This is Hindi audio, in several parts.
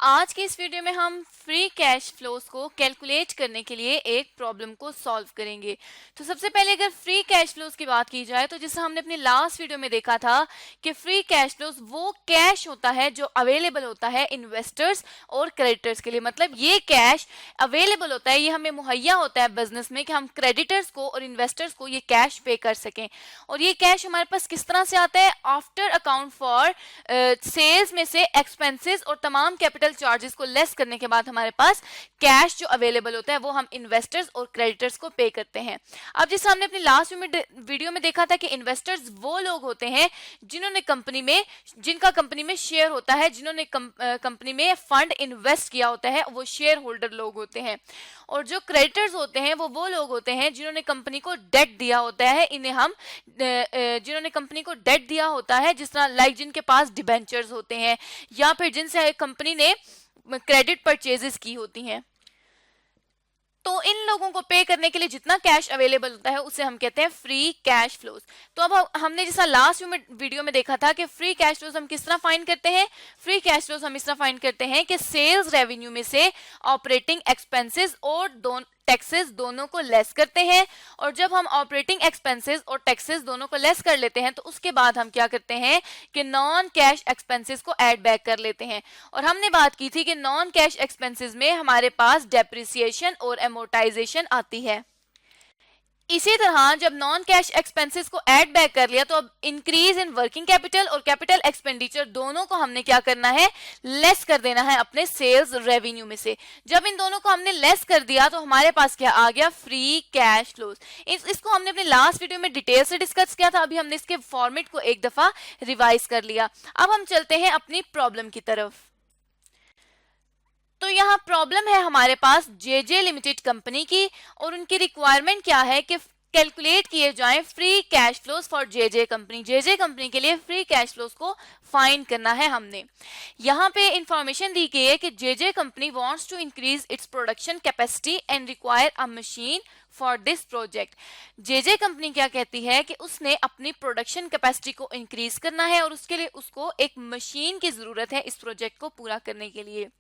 आज के इस वीडियो में हम फ्री कैश फ्लोज को कैलकुलेट करने के लिए एक प्रॉब्लम को सॉल्व करेंगे। तो सबसे पहले अगर फ्री कैश फ्लोज की बात की जाए तो जैसे हमने अपने लास्ट वीडियो में देखा था कि फ्री कैश फ्लोज वो कैश होता है जो अवेलेबल होता है इन्वेस्टर्स और क्रेडिटर्स के लिए। मतलब ये कैश अवेलेबल होता है, ये हमें मुहैया होता है बिजनेस में कि हम क्रेडिटर्स को और इन्वेस्टर्स को ये कैश पे कर सकें। और ये कैश हमारे पास किस तरह से आता है? आफ्टर अकाउंट फॉर सेल्स में से एक्सपेंसेस और तमाम कैपिटल चार्जेस को लेस करने के बाद हमारे पास कैश जो अवेलेबल होता है वो हम इन्वेस्टर्स और क्रेडिटर्स को पे करते हैं। अब जैसे हमने अपनी लास्ट वीडियो में देखा था कि इन्वेस्टर्स वो लोग होते हैं जिन्होंने जिनका कंपनी में शेयर होता है, जिन्होंने कंपनी में फंड इन्वेस्ट किया होता है, वो शेयर होल्डर लोग होते हैं। और जो क्रेडिटर्स होते हैं वो लोग होते हैं जिन्होंने कंपनी को डेट दिया होता है। इन्हें हम जिन्होंने कंपनी को डेट दिया होता है, जिस तरह लाइक जिनके पास डिबेंचर्स होते हैं या फिर जिनसे कंपनी ने क्रेडिट परचेजेस की होती हैं। तो इन लोगों को पे करने के लिए जितना कैश अवेलेबल होता है उसे हम कहते हैं फ्री कैश फ्लोज। तो अब हमने जैसा लास्ट वीडियो में देखा था कि फ्री कैश फ्लोज हम किस तरह फाइंड करते हैं। फ्री कैश फ्लोज हम इस तरह फाइंड करते हैं कि सेल्स रेवेन्यू में से ऑपरेटिंग एक्सपेंसेस और टैक्सेस दोनों को लेस करते हैं। और जब हम ऑपरेटिंग एक्सपेंसेस और टैक्सेस दोनों को लेस कर लेते हैं तो उसके बाद हम क्या करते हैं कि नॉन कैश एक्सपेंसेस को ऐड बैक कर लेते हैं। और हमने बात की थी कि नॉन कैश एक्सपेंसेस में हमारे पास डेप्रिसिएशन और एमोर्टाइजेशन आती है। इसी तरह जब नॉन कैश एक्सपेंसेस को ऐड बैक कर लिया तो अब इंक्रीज इन वर्किंग कैपिटल और कैपिटल एक्सपेंडिचर दोनों को हमने क्या करना है? लेस कर देना है अपने सेल्स रेवेन्यू में से। जब इन दोनों को हमने लेस कर दिया तो हमारे पास क्या आ गया? Free cash flows. इसको हमने अपने लास्ट वीडियो में डिटेल से डिस्कस किया था। अभी हमने इसके फॉर्मेट को एक दफा रिवाइज कर लिया। अब हम चलते हैं अपनी प्रॉब्लम की तरफ। तो यहाँ प्रॉब्लम है हमारे पास जेजे लिमिटेड कंपनी की और उनकी रिक्वायरमेंट क्या है कि कैलकुलेट किए जाएं free cash flows for JJ company. JJ company के लिए फ्री कैश फ्लोज को फाइंड करना है हमने। यहाँ पे इंफॉर्मेशन दी गई है कि J J company wants to increase its production capacity and require a machine for this project. J J company क्या कहती है कि उसने अपनी प्रोडक्शन कैपेसिटी को इंक्रीज करना है और उसके लिए उसको एक मशीन की जरूरत है इस प्रोजेक्ट को पूरा करने के लिए।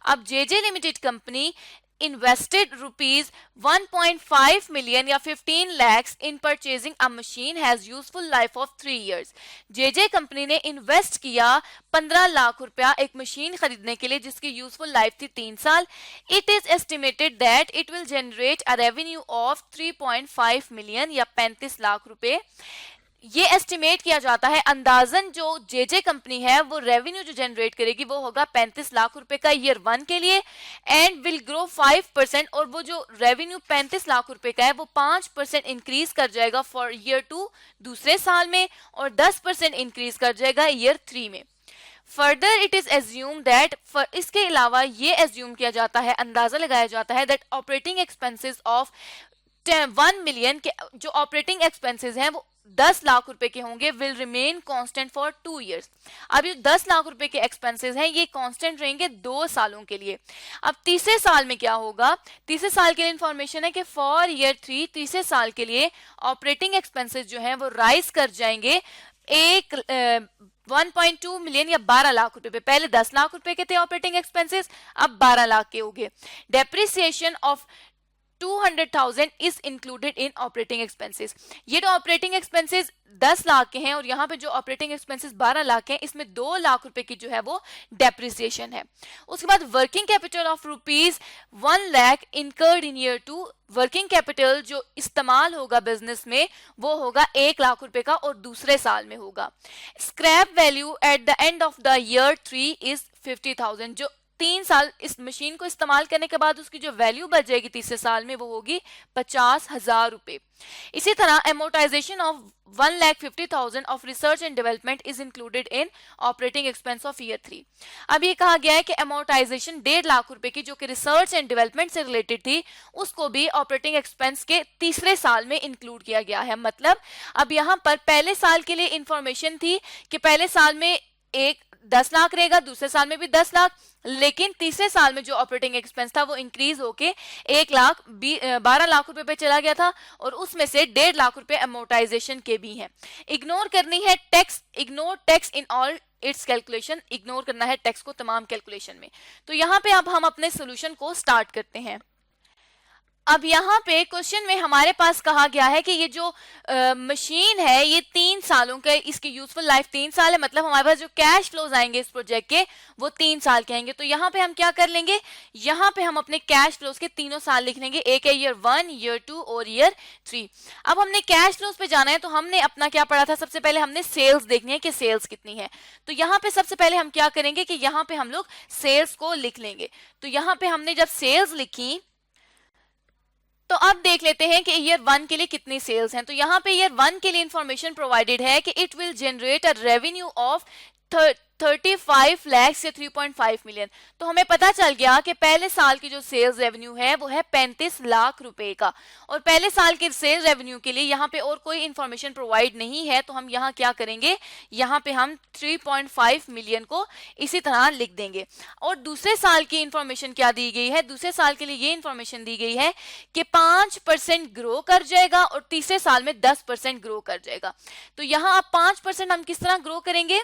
अब JJ limited company invested rupees 1.5 million या 15 lakhs in purchasing a machine has useful life of 3 years। JJ company ने इन्वेस्ट किया 15 लाख रुपया एक मशीन खरीदने के लिए जिसकी यूजफुल लाइफ थी 3 साल। It is estimated that it will generate a revenue of 3.5 million या 35 लाख रुपए। ये एस्टिमेट किया जाता है, अंदाजन जो जेजे कंपनी है वो रेवेन्यू जो जनरेट करेगी वो होगा 35 लाख रुपए का ईयर 1 के लिए एंड विल ग्रो 5%। और वो जो रेवेन्यू 35 लाख रुपए का है वो 5% इंक्रीज कर जाएगा फॉर ईयर 2 दूसरे साल में और 10% इंक्रीज कर जाएगा ईयर 3 में। Further it is assume that इसके अलावा ये एज्यूम किया जाता है, अंदाजा लगाया जाता है that operating expenses of 1 million के जो ऑपरेटिंग एक्सपेंसेस हैं वो 10 लाख रुपए के होंगे, will remain constant for 2 years. अब ये 10 लाख रुपए के एक्सपेंसेस हैं ये कांस्टेंट रहेंगे 2 सालों के लिए। अब तीसरे साल में क्या होगा? तीसरे साल के लिए इंफॉर्मेशन है कि फॉर ईयर 3 तीसरे साल के लिए ऑपरेटिंग एक्सपेंसेस जो हैं वो राइज कर जाएंगे 1.2 मिलियन या 12 लाख रुपए पे। पहले 10 लाख रुपए के थे ऑपरेटिंग एक्सपेंसेस, अब 12 लाख के हो गए। Depreciation of 200,000 is included in operating expenses. ये जो ऑपरेटिंग एक्सपेंसेस 10 लाख के हैं और यहाँ पे जो ऑपरेटिंग एक्सपेंसेस 12 लाख के हैं इसमें 2 लाख रुपए की जो है वो डेप्रिसिएशन है। उसके बाद working capital of rupees 1 lakh incurred in year 2। Working capital जो इस्तेमाल होगा बिजनेस में वो होगा 1 लाख रुपए का और दूसरे साल में होगा। Scrap value at the end of the year 3 is 50,000। जो 3 साल इस मशीन को इस्तेमाल करने के बाद उसकी जो वैल्यू बच जाएगी तीसरे साल में वो होगी 50,000 रुपए। इसी तरह amortisation of 1,50,000 of research and development is included in operating expense of year 3। अब ये कहा गया है कि एमोर्टाइजेशन 1.5 लाख रुपए की जो कि रिसर्च एंड डेवलपमेंट से रिलेटेड थी उसको भी ऑपरेटिंग एक्सपेंस के तीसरे साल में इंक्लूड किया गया है। मतलब अब यहाँ पर पहले साल के लिए इंफॉर्मेशन थी कि पहले साल में 10 लाख रहेगा, दूसरे साल में भी 10 लाख, लेकिन तीसरे साल में जो ऑपरेटिंग एक्सपेंस था वो इंक्रीज होके 12 लाख रुपए पे चला गया था, और उसमें से 1.5 लाख रुपए अमोर्टाइजेशन के भी हैं। इग्नोर करनी है tax, ignore tax in all it's calculation, ignore करना है टैक्स को तमाम कैलकुलेशन में। तो यहाँ पे अब हम अपने सोल्यूशन को स्टार्ट करते हैं। अब यहाँ पे क्वेश्चन में हमारे पास कहा गया है कि ये जो मशीन है ये 3 सालों का, इसकी यूजफुल लाइफ 3 साल है, मतलब हमारे पास जो कैश फ्लोज आएंगे इस प्रोजेक्ट के वो 3 साल के आएंगे। तो यहाँ पे हम क्या कर लेंगे, यहाँ पे हम अपने कैश फ्लोज के तीनों साल लिख लेंगे, एक है ईयर 1, ईयर 2 और ईयर 3। अब हमने कैश फ्लोज पे जाना है, तो हमने अपना क्या पढ़ा था, सबसे पहले हमने सेल्स देखनी है कि सेल्स कितनी है। तो यहाँ पे सबसे पहले हम क्या करेंगे कि यहाँ पे हम लोग सेल्स को लिख लेंगे। तो यहाँ पे हमने जब सेल्स लिखी तो अब देख लेते हैं कि ईयर 1 के लिए कितनी सेल्स हैं। तो यहाँ पे ईयर 1 के लिए इंफॉर्मेशन प्रोवाइडेड है कि it will generate a revenue of 35 lakh से 3.5 मिलियन। तो हमें पता चल गया कि पहले साल की जो सेल्स रेवेन्यू है वो है 35 लाख रुपए का, और पहले साल के सेल्स रेवेन्यू के लिए यहाँ पे और कोई इंफॉर्मेशन प्रोवाइड नहीं है। तो हम यहाँ क्या करेंगे, यहाँ पे हम 3.5 मिलियन को इसी तरह लिख देंगे। और दूसरे साल की इंफॉर्मेशन क्या दी गई है, दूसरे साल के लिए ये इंफॉर्मेशन दी गई है कि 5% ग्रो कर जाएगा और तीसरे साल में 10% ग्रो कर जाएगा। तो यहाँ आप 5% हम किस तरह ग्रो करेंगे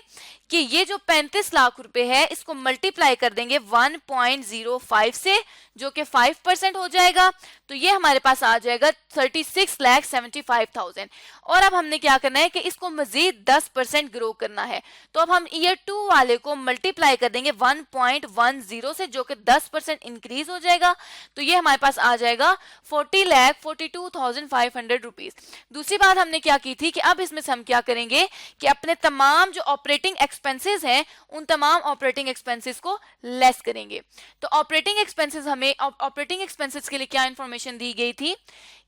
कि ये जो 35 लाख रुपए है इसको मल्टीप्लाई कर देंगे 1.05 से, जो कि 5% हो जाएगा। तो ये हमारे पास आ जाएगा 36,75,000। और अब हमने क्या करना है कि इसको मजीद 10% ग्रो करना है। तो अब हम ईयर 2 वाले को मल्टीप्लाई कर देंगे 1.10 से, जो कि 10% इंक्रीज हो जाएगा। तो ये हमारे पास आ जाएगा 40,42,500 रुपीज। दूसरी बात हमने क्या की थी कि अब इसमें से हम क्या करेंगे कि अपने तमाम जो ऑपरेटिंग एक्सपेंसेस हैं उन तमाम ऑपरेटिंग एक्सपेंसेस को लेस करेंगे। तो ऑपरेटिंग एक्सपेंसेस, हमें ऑपरेटिंग एक्सपेंसेस के लिए क्या इंफॉर्मेशन दी गई थी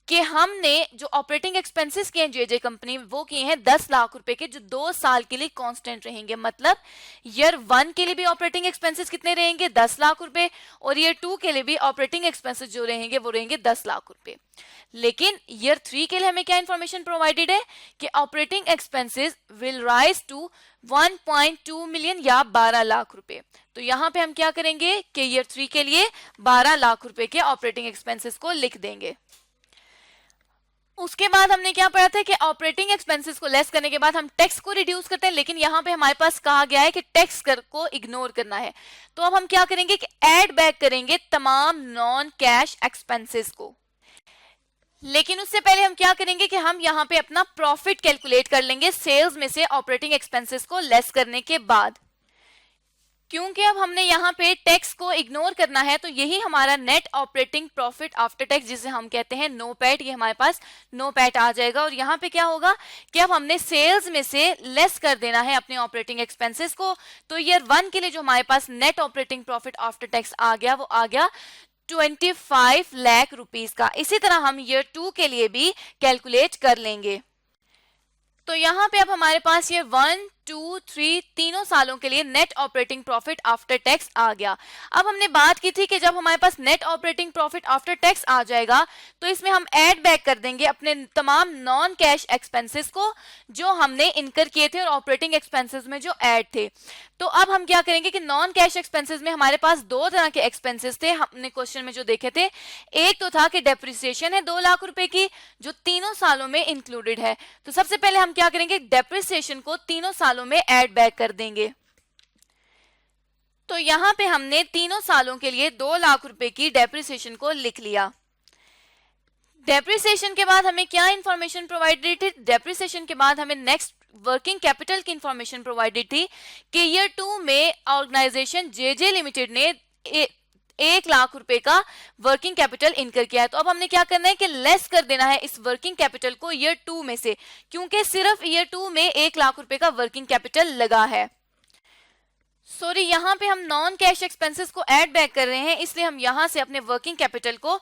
कि हमने जो ऑपरेटिंग एक्सपेंसेस किए हैं जेजे कंपनी, वो किए हैं 10 लाख रुपए के, जो 2 साल के लिए कांस्टेंट रहेंगे। मतलब ईयर 1 के लिए भी ऑपरेटिंग एक्सपेंसेस कितने रहेंगे, 10 लाख रुपए, और ईयर 2 के लिए भी ऑपरेटिंग एक्सपेंसेस जो रहेंगे वो रहेंगे 10 लाख रुपए। लेकिन ईयर 3 के लिए हमें क्या इंफॉर्मेशन प्रोवाइडेड है कि operating expenses will rise to 1.2 million या 12 लाख रुपए। तो यहाँ पे हम क्या करेंगे कि ईयर 3 के लिए 12 लाख रुपए के ऑपरेटिंग एक्सपेंसेस को लिख देंगे। उसके बाद हमने क्या पढ़ा था कि ऑपरेटिंग एक्सपेंसेस को लेस करने के बाद हम टैक्स को रिड्यूस करते हैं, लेकिन यहाँ पे हमारे पास कहा गया है कि टैक्स कर को इग्नोर करना है। तो अब हम क्या करेंगे कि ऐड बैक करेंगे तमाम नॉन कैश एक्सपेंसेस को। लेकिन उससे पहले हम क्या करेंगे कि हम यहाँ पे अपना प्रॉफिट कैलकुलेट कर लेंगे सेल्स में से ऑपरेटिंग एक्सपेंसेस को लेस करने के बाद। क्योंकि अब हमने यहाँ पे टैक्स को इग्नोर करना है, तो यही हमारा net operating profit after tax, जिसे हम कहते हैं नो पैट, ये हमारे पास नो पैट आ जाएगा। और यहाँ पे क्या होगा कि अब हमने सेल्स में से लेस कर देना है अपने ऑपरेटिंग एक्सपेंसेस को। तो ईयर 1 के लिए जो हमारे पास net operating profit after tax आ गया वो आ गया 25 लाख रुपीस का। इसी तरह हम ईयर 2 के लिए भी कैलकुलेट कर लेंगे। तो यहाँ पे अब हमारे पास ये 1, 2, 3 तीनों सालों के लिए net operating profit after tax आ गया। अब हमने बात की थी कि जब हमारे पास net operating profit after tax आ जाएगा तो इसमें हम ऐड बैक कर देंगे अपने तमाम नॉन कैश एक्सपेंसेस को जो हमने इनकर किए थे और ऑपरेटिंग एक्सपेंसेस में जो ऐड थे। तो अब हम क्या करेंगे कि नॉन कैश एक्सपेंसेस में हमारे पास 2 तरह के एक्सपेंसेस थे, हमने क्वेश्चन में जो देखे थे। एक तो था कि डेप्रिसिएशन है 2 लाख रुपए की, जो तीनों सालों में इंक्लूडेड है। तो सबसे पहले हम क्या करेंगे, डेप्रिसिएशन को तीनों सालों में ऐड बैक कर देंगे। तो यहां पे हमने तीनों सालों के लिए 2 लाख रुपए की डेप्रिसिएशन को लिख लिया। डेप्रिसिएशन के बाद हमें क्या इंफॉर्मेशन प्रोवाइडेड थी, डेप्रिसिएशन के बाद हमें नेक्स्ट वर्किंग कैपिटल की इंफॉर्मेशन प्रोवाइडेड थी कि ईयर 2 में ऑर्गेनाइजेशन जेजे लिमिटेड ने 1 लाख रुपए का वर्किंग कैपिटल इनकर किया है। तो अब हमने क्या करना है कि लेस कर देना है इस वर्किंग कैपिटल को ईयर 2 में से, क्योंकि सिर्फ ईयर 2 में 1 लाख रुपए का वर्किंग कैपिटल लगा है। सॉरी, यहाँ पे हम नॉन कैश एक्सपेंसेस को ऐड बैक कर रहे हैं, इसलिए हम यहाँ से अपने वर्किंग कैपिटल को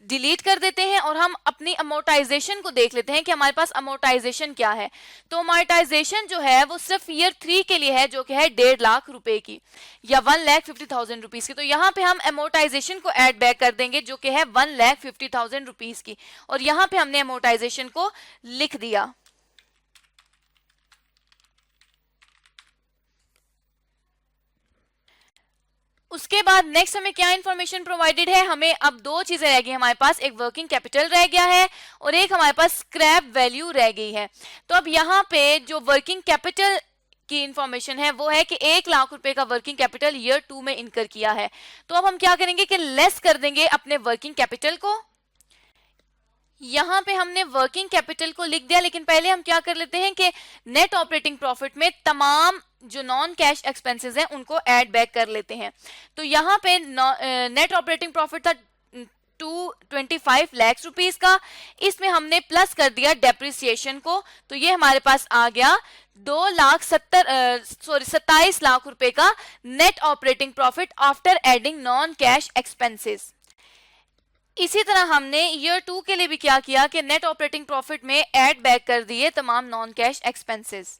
डिलीट कर देते हैं और हम अपनी अमोर्टाइजेशन को देख लेते हैं कि हमारे पास अमोर्टाइजेशन क्या है। तो अमोर्टाइजेशन जो है वो सिर्फ ईयर 3 के लिए है, जो कि है 1.5 लाख रुपए की या 1,50,000 रुपीज की। तो यहाँ पे हम अमोर्टाइजेशन को ऐड बैक कर देंगे जो कि है 1,50,000 रुपीज की, और यहाँ पे हमने अमोर्टाइजेशन को लिख दिया। उसके बाद नेक्स्ट हमें क्या इंफॉर्मेशन प्रोवाइडेड है, हमें अब दो चीजें रह गई हमारे पास, एक वर्किंग कैपिटल रह गया है और एक हमारे पास स्क्रैप वैल्यू रह गई है। तो अब यहाँ पे जो वर्किंग कैपिटल की इंफॉर्मेशन है वो है कि 1 लाख रुपए का वर्किंग कैपिटल ईयर 2 में इनकर किया है। तो अब हम क्या करेंगे कि लेस कर देंगे अपने वर्किंग कैपिटल को। यहां पे हमने वर्किंग कैपिटल को लिख दिया, लेकिन पहले हम क्या कर लेते हैं कि नेट ऑपरेटिंग प्रॉफिट में तमाम जो नॉन कैश एक्सपेंसेस हैं उनको ऐड बैक कर लेते हैं। तो यहाँ पे नेट ऑपरेटिंग प्रॉफिट था 225 लाख रुपीस का, इसमें हमने प्लस कर दिया डेप्रिसिएशन को, तो ये हमारे पास आ गया 27 लाख रुपए का net operating profit after adding non cash expenses. इसी तरह हमने ईयर 2 के लिए भी क्या किया कि नेट ऑपरेटिंग प्रॉफिट में ऐड बैक कर दिए तमाम नॉन कैश एक्सपेंसेस।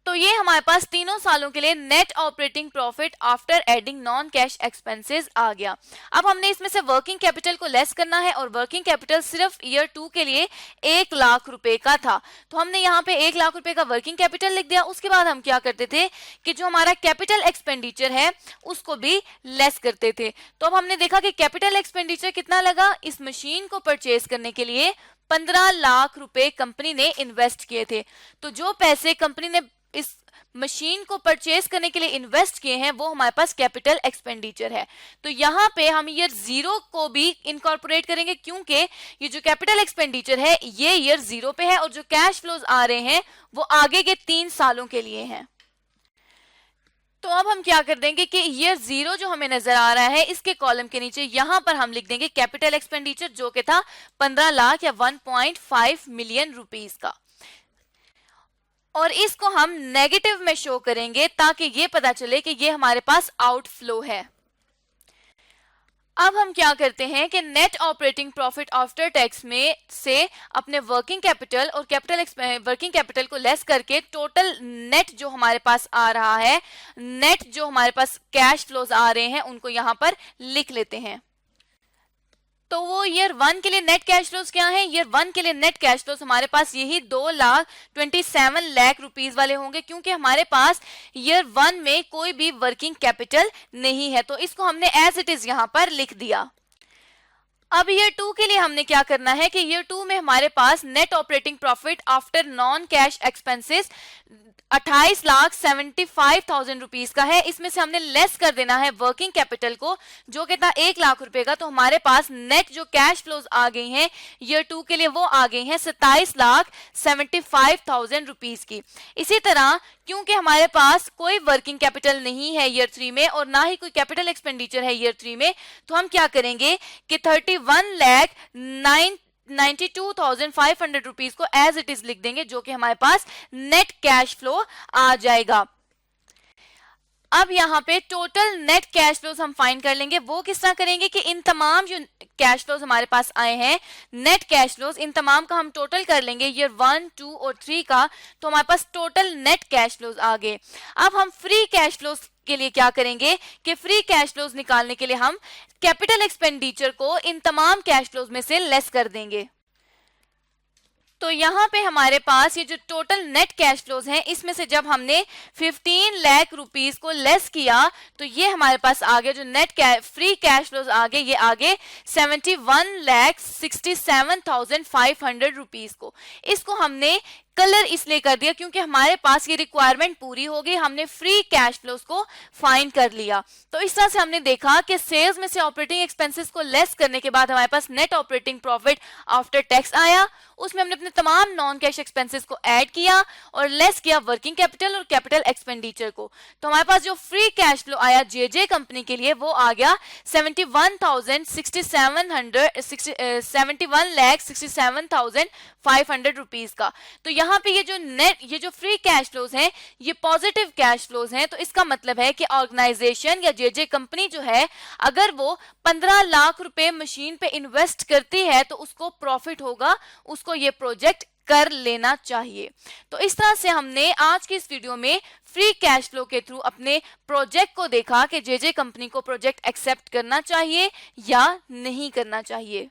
तो ये हमारे पास तीनों सालों के लिए net operating profit after adding non cash expenses आ गया। अब हमने इसमें से वर्किंग कैपिटल को लेस करना है और वर्किंग कैपिटल सिर्फ ईयर 2 के लिए 1 लाख रुपए का था, तो हमने यहाँ पे 1 लाख रुपए का वर्किंग कैपिटल लिख दिया। उसके बाद हम क्या करते थे कि जो हमारा कैपिटल एक्सपेंडिचर है उसको भी लेस करते थे। तो अब हमने देखा कि कैपिटल एक्सपेंडिचर कितना लगा, इस मशीन को परचेज करने के लिए 15 लाख रुपए कंपनी ने इन्वेस्ट किए थे। तो जो पैसे कंपनी ने इस मशीन को परचेज करने के लिए इन्वेस्ट किए हैं वो हमारे पास कैपिटल एक्सपेंडिचर है। तो यहाँ पे हम ईयर 0 को भी इनकॉर्पोरेट करेंगे, क्योंकि ये जो कैपिटल एक्सपेंडिचर है ये ईयर 0 पे है और जो कैश फ्लोज आ रहे हैं वो आगे के 3 सालों के लिए हैं। तो अब हम क्या कर देंगे कि ईयर 0 जो हमें नजर आ रहा है इसके कॉलम के नीचे यहां पर हम लिख देंगे कैपिटल एक्सपेंडिचर जो कि था 15 लाख या 1.5 मिलियन रुपीस का, और इसको हम नेगेटिव में शो करेंगे ताकि ये पता चले कि ये हमारे पास आउटफ्लो है। अब हम क्या करते हैं कि net operating profit after tax में से अपने वर्किंग कैपिटल और वर्किंग कैपिटल को लेस करके टोटल नेट जो हमारे पास आ रहा है, नेट जो हमारे पास कैश फ्लोज आ रहे हैं उनको यहां पर लिख लेते हैं। तो वो ईयर 1 के लिए नेट कैश फ्लोज क्या है, ईयर 1 के लिए नेट कैश फ्लोज हमारे पास यही 2,27 लाख रुपीस वाले होंगे, क्योंकि हमारे पास ईयर 1 में कोई भी वर्किंग कैपिटल नहीं है, तो इसको हमने एज इट इज यहां पर लिख दिया। अब ईयर 2 के लिए हमने क्या करना है कि ईयर 2 में हमारे पास net operating profit after non cash expenses 28,75,000 rupees का है। इसमें से हमने लेस कर देना है वर्किंग कैपिटल को जो कि था 1 लाख रुपए का, तो हमारे पास नेट जो कैश फ्लोज आ गई हैं ईयर 2 के लिए वो आ गई हैं 27,75,000 रुपीस की। इसी तरह क्योंकि हमारे पास कोई वर्किंग कैपिटल नहीं है ईयर 3 में और ना ही कोई कैपिटल एक्सपेंडिचर है ईयर 3 में, तो हम क्या करेंगे कि 31,92,500 रुपीस को एज इट इज लिख देंगे जो कि हमारे पास नेट कैश फ्लो आ जाएगा। अब यहाँ पे टोटल नेट कैश फ्लोज हम फाइंड कर लेंगे। वो किस तरह करेंगे कि इन तमाम जो कैश फ्लोज हमारे पास आए हैं नेट कैश फ्लोज, इन तमाम का हम टोटल कर लेंगे ईयर 1, 2 और 3 का, तो हमारे पास टोटल नेट कैश फ्लोज आ गए। अब हम फ्री कैश फ्लोज के लिए क्या करेंगे कि फ्री कैश फ्लोज निकालने के लिए हम कैपिटल एक्सपेंडिचर को इन तमाम कैश फ्लोज में से लेस कर देंगे। तो यहाँ पे हमारे पास ये जो टोटल नेट कैश फ्लोज हैं इसमें से जब हमने 15 लाख रुपीस को लेस किया तो ये हमारे पास आ गया जो नेट फ्री कैश फ्लोज आ गए, ये आगे 71,67,500 रुपीस को। इसको हमने कलर इसलिए कर दिया क्योंकि हमारे पास ये रिक्वायरमेंट पूरी हो गई, हमने फ्री कैश फ्लोज को फाइंड कर लिया। तो इस तरह से हमने देखा कि सेल्स में से ऑपरेटिंग एक्सपेंसेस को लेस करने के बाद हमारे पास net operating profit after tax आया, उसमें हमने अपने तमाम नॉन कैश एक्सपेंसेस को ऐड किया और लेस किया वर्किंग कैपिटल और कैपिटल एक्सपेंडिचर को। तो हमारे पास जो फ्री कैश फ्लो आया जेजे कंपनी के लिए वो आ गया 71,67,500 रुपीस का। तो यहाँ पे ये जो फ्री कैश फ्लोज हैं ये पॉजिटिव कैश फ्लोज हैं, तो इसका मतलब है कि ऑर्गेनाइजेशन या जेजे कंपनी जो है अगर वो 15 लाख रुपए मशीन पे इन्वेस्ट करती है तो उसको प्रॉफिट होगा, उसको ये प्रोजेक्ट कर लेना चाहिए। तो इस तरह से हमने आज की इस वीडियो में फ्री कैश फ्लो के थ्रू अपने प्रोजेक्ट को देखा कि जेजे कंपनी को प्रोजेक्ट एक्सेप्ट करना चाहिए या नहीं करना चाहिए।